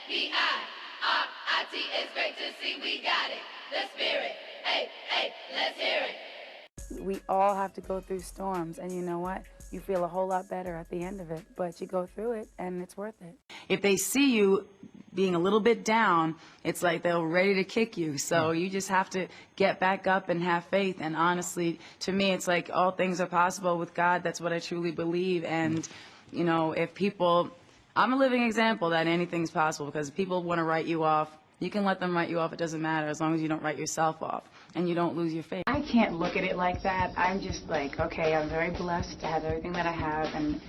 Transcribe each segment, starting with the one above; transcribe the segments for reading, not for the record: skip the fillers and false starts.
Spirit, it's great to see we got it. The spirit, hey, hey, let's hear it. We all have to go through storms, and you know what? You feel a whole lot better at the end of it, but you go through it, and it's worth it. If they see you being a little bit down, it's like they're ready to kick you. So you just have to get back up and have faith. And honestly, to me, it's like all things are possible with God. That's what I truly believe. And, you know, if people, I'm a living example that anything's possible, because if people want to write you off, you can let them write you off. It doesn't matter, as long as you don't write yourself off and you don't lose your faith. I can't look at it like that. I'm just like, okay, I'm very blessed to have everything that I have, and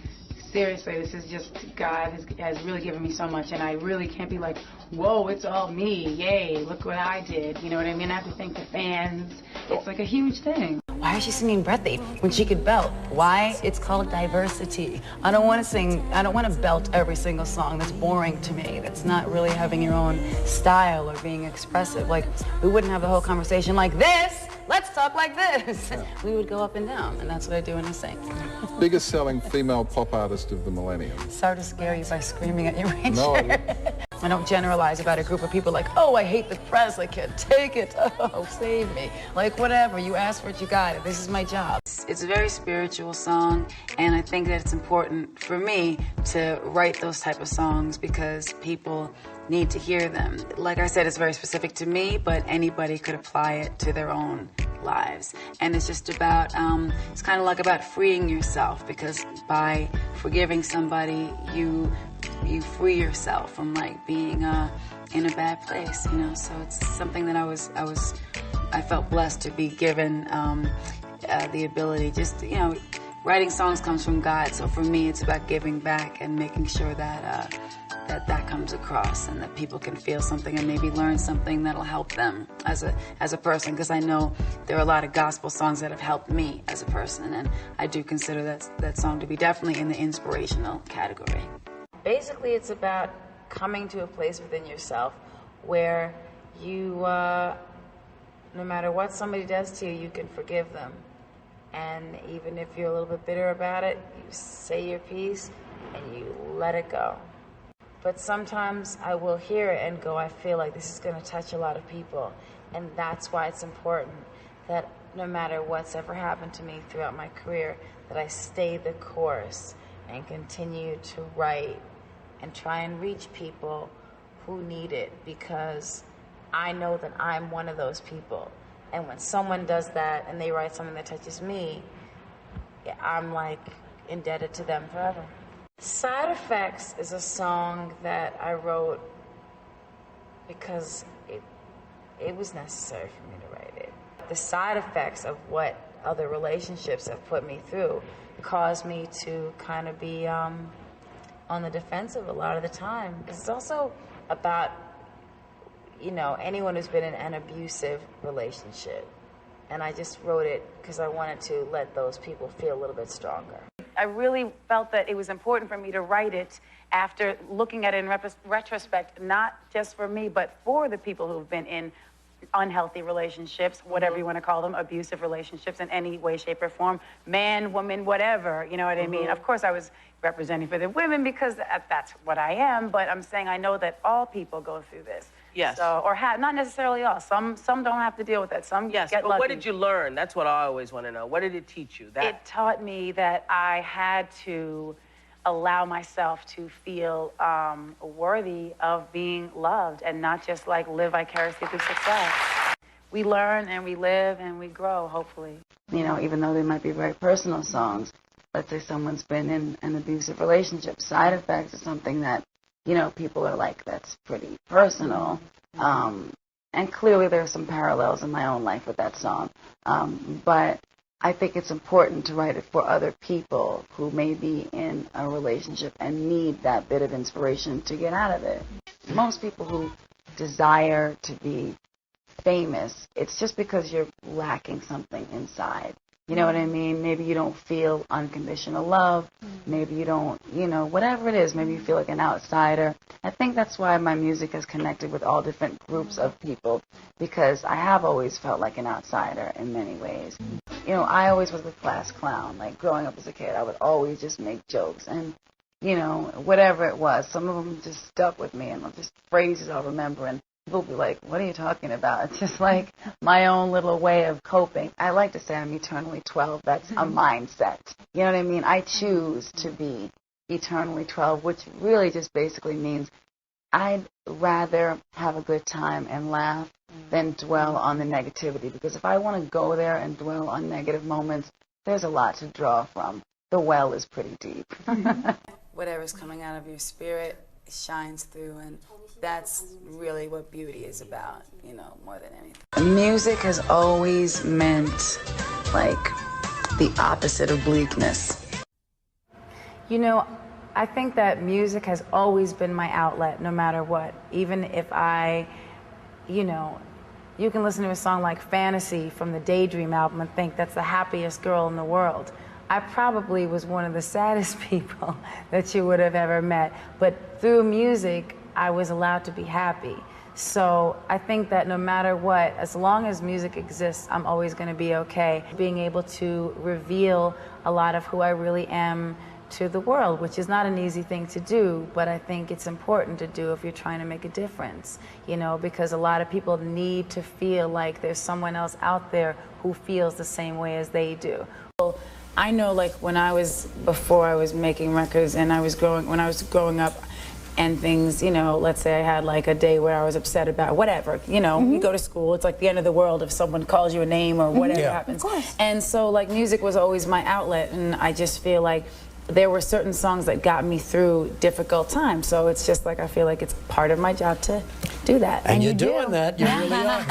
seriously, this is just, God has really given me so much, and I really can't be like, whoa, it's all me, yay, look what I did. You know what I mean? I have to thank the fans. It's like a huge thing. Why is she singing breathy when she could belt? Why? It's called diversity. I don't want to belt every single song. That's boring to me. That's not really having your own style or being expressive. Like, we wouldn't have the whole conversation like this. Let's talk like this. Yeah. We would go up and down, and that's what I do when I sing. Biggest selling female pop artist of the millennium. Sorry to scare you by screaming at your range. No, I don't generalize about a group of people like, oh, I hate the press, I can't take it, oh, save me. Like, whatever, you asked for it, you got it. This is my job. It's a very spiritual song, and I think that it's important for me to write those type of songs because people need to hear them. Like I said, it's very specific to me, but anybody could apply it to their own lives. And it's just about, it's kind of like about freeing yourself, because by forgiving somebody, you free yourself from like being in a bad place, you know. So it's something that I felt blessed to be given the ability. Just, you know, writing songs comes from God, so for me it's about giving back and making sure that that comes across, and that people can feel something and maybe learn something that'll help them as a person, because I know there are a lot of gospel songs that have helped me as a person, and I do consider that song to be definitely in the inspirational category. Basically, it's about coming to a place within yourself where you, no matter what somebody does to you, you can forgive them. And even if you're a little bit bitter about it, you say your piece and you let it go. But sometimes I will hear it and go, I feel like this is going to touch a lot of people. And that's why it's important that no matter what's ever happened to me throughout my career, that I stay the course and continue to write and try and reach people who need it, because I know that I'm one of those people. And when someone does that and they write something that touches me, I'm like indebted to them forever. Side Effects is a song that I wrote because it was necessary for me to write it. The side effects of what other relationships have put me through caused me to kind of be on the defensive a lot of the time. It's also about, you know, anyone who's been in an abusive relationship. And I just wrote it because I wanted to let those people feel a little bit stronger. I really felt that it was important for me to write it after looking at it in retrospect, not just for me, but for the people who've been in unhealthy relationships, whatever you want to call them, abusive relationships in any way, shape, or form, man, woman, whatever, you know what I mean? Of course, I was representing for the women because that's what I am, but I'm saying I know that all people go through this. Yes. So, or not necessarily all. Some don't have to deal with that. Some yes, get but lucky. What did you learn? That's what I always want to know. What did it teach you? It taught me that I had to allow myself to feel worthy of being loved and not just like live vicariously through success. We learn and we live and we grow, hopefully. You know, even though they might be very personal songs, let's say someone's been in an abusive relationship, Side Effects is something that, you know, people are like, that's pretty personal. And clearly there are some parallels in my own life with that song. But I think it's important to write it for other people who may be in a relationship and need that bit of inspiration to get out of it. Most people who desire to be famous, it's just because you're lacking something inside. You know what I mean? Maybe you don't feel unconditional love. Maybe you don't, you know, whatever it is. Maybe you feel like an outsider. I think that's why my music has connected with all different groups of people, because I have always felt like an outsider in many ways. You know, I always was the class clown. Like growing up as a kid, I would always just make jokes. And you know, whatever it was. Some of them just stuck with me, and just phrases I'll remember, and people will be like, what are you talking about? It's just like my own little way of coping. I like to say I'm eternally 12. That's a mindset. You know what I mean? I choose to be eternally 12, which really just basically means I'd rather have a good time and laugh than dwell on the negativity. Because if I want to go there and dwell on negative moments, there's a lot to draw from. The well is pretty deep. Whatever's coming out of your spirit shines through, and that's really what beauty is about, you know, more than anything. Music has always meant, like, the opposite of bleakness. You know, I think that music has always been my outlet, no matter what. Even if you know, you can listen to a song like Fantasy from the Daydream album and think that's the happiest girl in the world. I probably was one of the saddest people that you would have ever met, but through music, I was allowed to be happy. So I think that no matter what, as long as music exists, I'm always going to be okay. Being able to reveal a lot of who I really am to the world, which is not an easy thing to do, but I think it's important to do if you're trying to make a difference, you know, because a lot of people need to feel like there's someone else out there who feels the same way as they do. Well, I know, like, before I was making records and when I was growing up and things, you know, let's say I had like a day where I was upset about whatever, you know, you go to school, it's like the end of the world if someone calls you a name or whatever happens. Of course. And so, like, music was always my outlet, and I just feel like there were certain songs that got me through difficult times. So it's just like, I feel like it's part of my job to do that. And you're doing that, you really are.